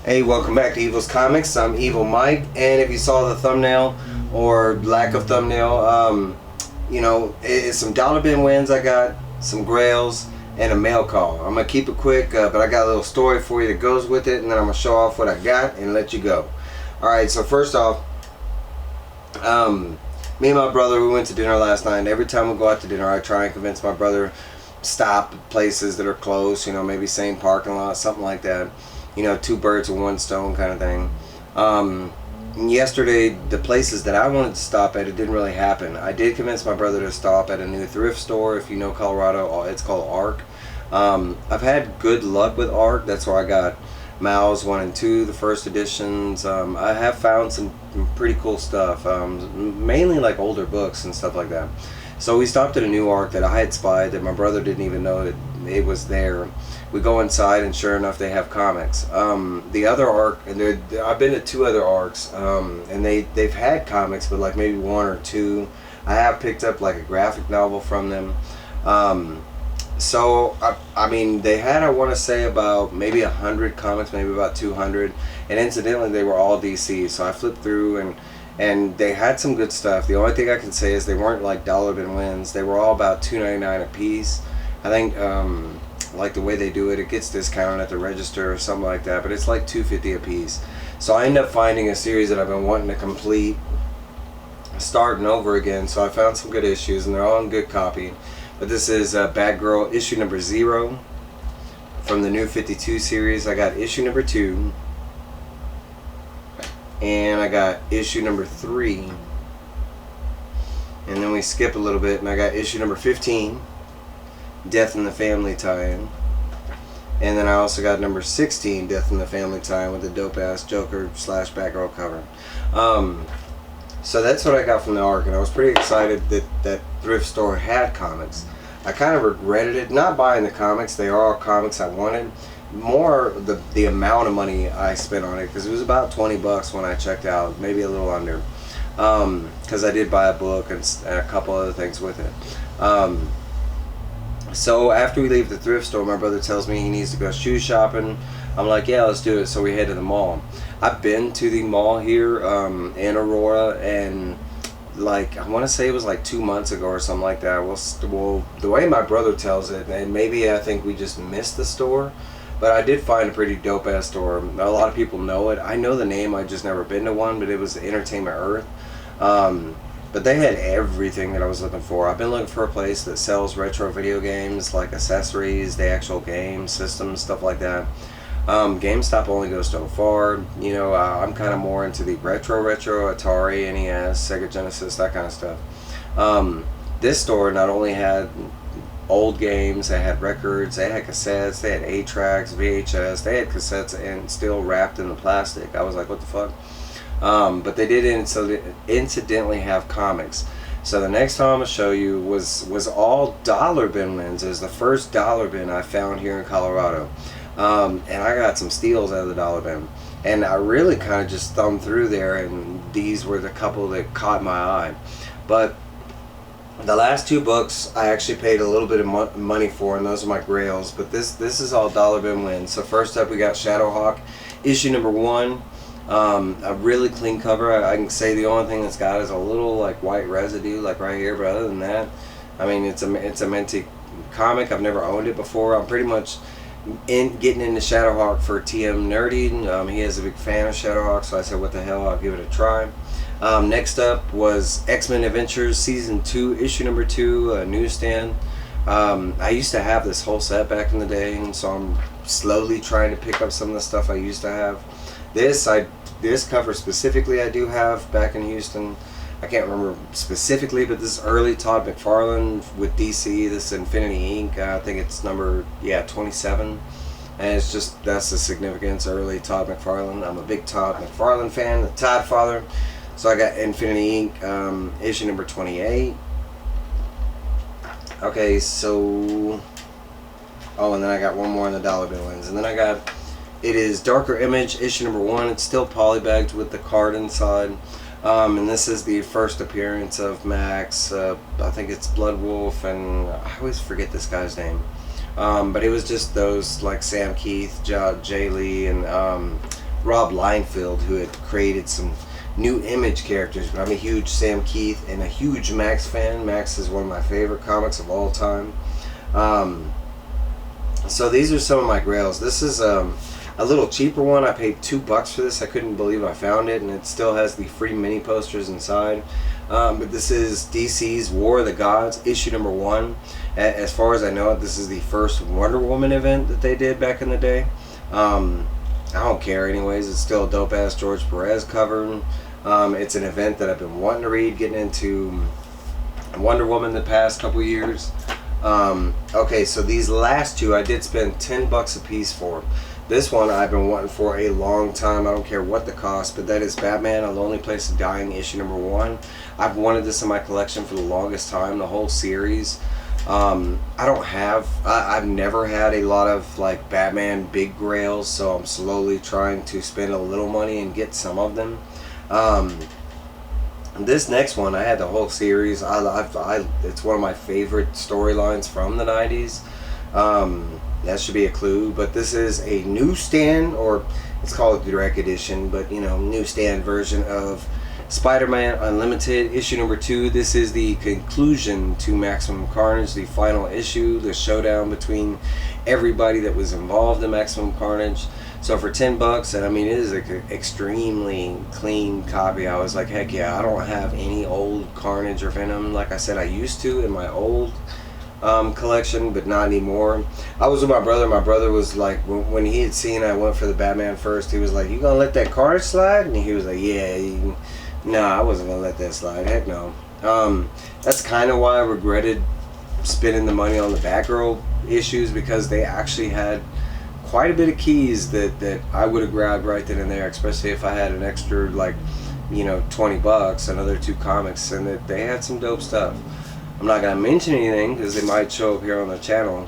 Hey, welcome back to Evil's Comics. I'm Evil Mike, and if you saw the thumbnail or lack of thumbnail, it's some dollar bin wins I got, some Grails, and a mail call. I'm gonna keep it quick, but I got a little story for you that goes with it, and then I'm gonna show off what I got and let you go. All right. So first off, me and my brother, we went to dinner last night, and every time we go out to dinner, I try and convince my brother stop at places that are close. Maybe same parking lot, something like that. Two birds with one stone kind of thing. Yesterday, the places that I wanted to stop at, it didn't really happen. I did convince my brother to stop at a new thrift store. If you know Colorado, it's called ARC. I've had good luck with ARC. That's where I got Mao's 1 and 2, the first editions. I have found some pretty cool stuff, mainly like older books and stuff like that. So we stopped at a new ARC that I had spied that my brother didn't even know that it was there. We go inside, and sure enough, they have comics. The other ARC, and I've been to 2 other ARCs, and they've had comics, but like maybe 1 or 2. I have picked up like a graphic novel from them. So I mean, they had, I want to say, about maybe 100 comics, maybe about 200, and incidentally, they were all DC. So I flipped through, and they had some good stuff. The only thing I can say is they weren't like dollar bin wins. They were all about $2.99 a piece. I think like the way they do it, it gets discounted at the register or something like that, but it's like $2.50 a piece. So I end up finding a series that I've been wanting to complete, starting over again. So I found some good issues, and they're all in good copy. But this is Bad Girl issue number 0 from the new 52 series. I got issue number 2, and I got issue number 3, and then we skip a little bit, and I got issue number 15, Death in the Family tie-in, and then I also got number 16, Death in the Family tie-in, with the dope-ass Joker / Batgirl cover. So that's what I got from the ARC, and I was pretty excited that that thrift store had comics. I kind of regretted it, not buying the comics. They are all comics I wanted. More the amount of money I spent on it, because it was about 20 bucks when I checked out, maybe a little under, because I did buy a book and a couple other things with it. So after we leave the thrift store, my brother tells me he needs to go shoe shopping. I'm like, yeah, let's do it. So we head to the mall. I've been to the mall here in Aurora, and like, I want to say it was like 2 months ago or something like that. Well, the way my brother tells it, and maybe I think we just missed the store, but I did find a pretty dope ass store. A lot of people know it. I know the name, I just never been to one, but it was Entertainment Earth. But they had everything that I was looking for. I've been looking for a place that sells retro video games, like accessories, the actual game systems, stuff like that. GameStop only goes so far. I'm kind of more into the retro, Atari, NES, Sega Genesis, that kind of stuff. This store not only had old games, they had records, they had cassettes, they had 8-tracks, VHS, they had cassettes and still wrapped in the plastic. I was like, what the fuck? But they did incidentally have comics. So the next time I'm going to show you was all dollar bin wins. It was the first dollar bin I found here in Colorado. And I got some steals out of the dollar bin. And I really kind of just thumbed through there, and these were the couple that caught my eye. But the last 2 books I actually paid a little bit of money for, and those are my Grails. But this is all dollar bin wins. So first up, we got Shadowhawk, issue number 1. A really clean cover. I can say the only thing that's got is a little like white residue, like right here, but other than that, I mean, it's a minty comic. I've never owned it before. I'm pretty much getting into Shadowhawk for TM Nerdy. He is a big fan of Shadowhawk, so I said, what the hell, I'll give it a try. Next up was X-Men Adventures Season 2, issue number 2, newsstand. I used to have this whole set back in the day, and so I'm slowly trying to pick up some of the stuff I used to have. This cover specifically I do have back in Houston. I can't remember specifically, but this is early Todd McFarlane with DC. This is Infinity Inc. I think it's number 27, and it's just, that's the significance. Early Todd McFarlane. I'm a big Todd McFarlane fan, the Todd Father. So I got Infinity Inc. Issue number 28. Okay, so and then I got one more in the dollar bin wins, and then I got. It is Darker Image, issue number 1. It's still polybagged with the card inside. And this is the first appearance of Max. I think it's Blood Wolf, and I always forget this guy's name. But it was just those like Sam Keith, Jay Lee, and Rob Liefeld, who had created some new Image characters. But I'm a huge Sam Keith and a huge Max fan. Max is one of my favorite comics of all time. So these are some of my Grails. This is a little cheaper one. I paid $2 for this. I couldn't believe I found it, and it still has the free mini posters inside. But this is DC's War of the Gods, issue number 1. As far as I know, this is the first Wonder Woman event that they did back in the day. I don't care anyways. It's still a dope-ass George Perez cover. It's an event that I've been wanting to read, getting into Wonder Woman the past couple years. Okay, so these last two I did spend $10 a piece for. This one I've been wanting for a long time. I don't care what the cost, but that is Batman: A Lonely Place of Dying, issue number 1. I've wanted this in my collection for the longest time, the whole series. I've never had a lot of like Batman big Grails, so I'm slowly trying to spend a little money and get some of them. This next one, I had the whole series. It's one of my favorite storylines from the 90s. That should be a clue. But this is a newsstand, or it's called a direct edition, but you know, newsstand version of Spider-Man Unlimited, issue number 2. This is the conclusion to Maximum Carnage, the final issue, the showdown between everybody that was involved in Maximum Carnage. So for $10, and I mean, it is an extremely clean copy. I was like, heck yeah, I don't have any old Carnage or Venom. Like I said, I used to in my old collection, but not anymore. I was with my brother. My brother was like, when he had seen I went for the Batman first, he was like, you gonna let that Carnage slide? And he was like, yeah. No, I wasn't gonna let that slide. Heck no. That's kind of why I regretted spending the money on the Batgirl issues, because they actually had quite a bit of keys that I would have grabbed right then and there, especially if I had an extra, like, you know, $20, another 2 comics, and that they had some dope stuff. I'm not gonna mention anything because they might show up here on the channel,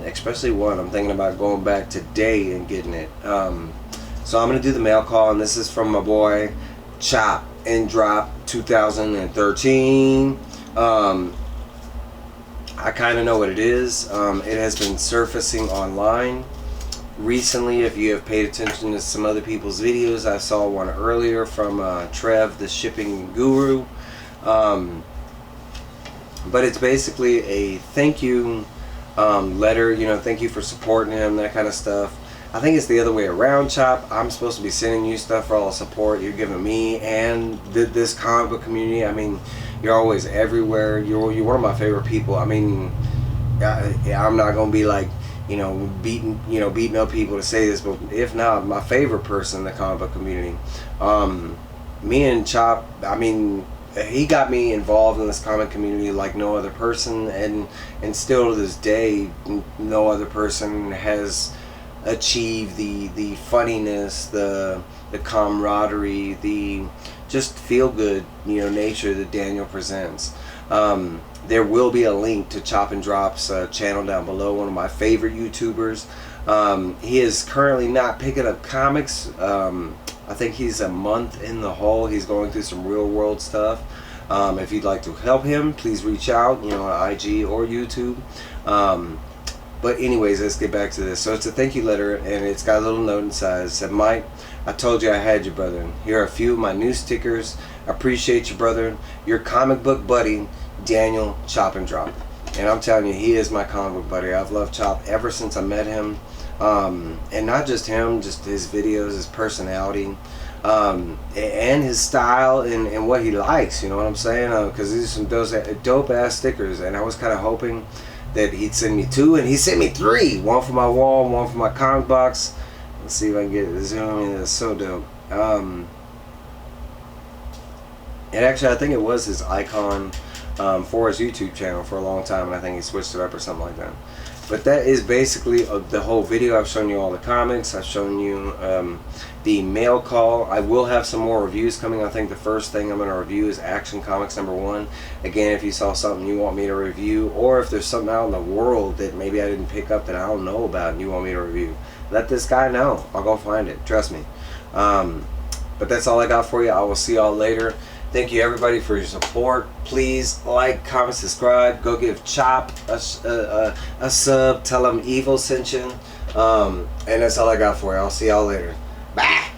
especially one. I'm thinking about going back today and getting it. So I'm gonna do the mail call, and this is from my boy ChopnDrop2013. I kind of know what it is. It has been surfacing online recently. If you have paid attention to some other people's videos, I saw one earlier from Trev, the shipping guru. But it's basically a thank you letter, you know, thank you for supporting him, that kind of stuff. I think it's the other way around, Chop. I'm supposed to be sending you stuff for all the support you're giving me and this comic book community. I mean, you're always everywhere. You're one of my favorite people. I mean, I'm not gonna be like, you know, beating up people to say this, but if not, my favorite person in the comic book community. Me and Chop, I mean, he got me involved in this comic community like no other person, and still to this day, no other person has achieved the funniness, the camaraderie, the just feel good, you know, nature that Daniel presents. There will be a link to Chop and Drop's channel down below, one of my favorite YouTubers. He is currently not picking up comics. I think he's a month in the hole. He's going through some real world stuff. If you'd like to help him, please reach out, you know, on IG or YouTube. But anyways, let's get back to this. So it's a thank you letter, and it's got a little note inside. It said, Mike, I told you I had you, brother. Here are a few of my new stickers. Appreciate you, brother. Your comic book buddy, Daniel Chop and Drop. And I'm telling you, he is my comic book buddy. I've loved Chop ever since I met him. And not just him, just his videos, his personality, and his style, and what he likes, you know what I'm saying? Because these are some dope ass stickers, and I was kind of hoping that he'd send me 2, and he sent me 3. One for my wall, one for my comic box. Let's see if I can get it to zoom in. It's so dope. And actually, I think it was his icon for his YouTube channel for a long time, and I think he switched it up or something like that. But that is basically the whole video. I've shown you all the comics. I've shown you the mail call. I will have some more reviews coming. I think the first thing I'm going to review is Action Comics #1. Again, if you saw something you want me to review, or if there's something out in the world that maybe I didn't pick up that I don't know about and you want me to review, let this guy know. I'll go find it. Trust me. But that's all I got for you. I will see y'all later. Thank you everybody for your support. Please like, comment, subscribe. Go give Chop a sub. Tell him Evil sent you. And that's all I got for you. I'll see y'all later. Bye.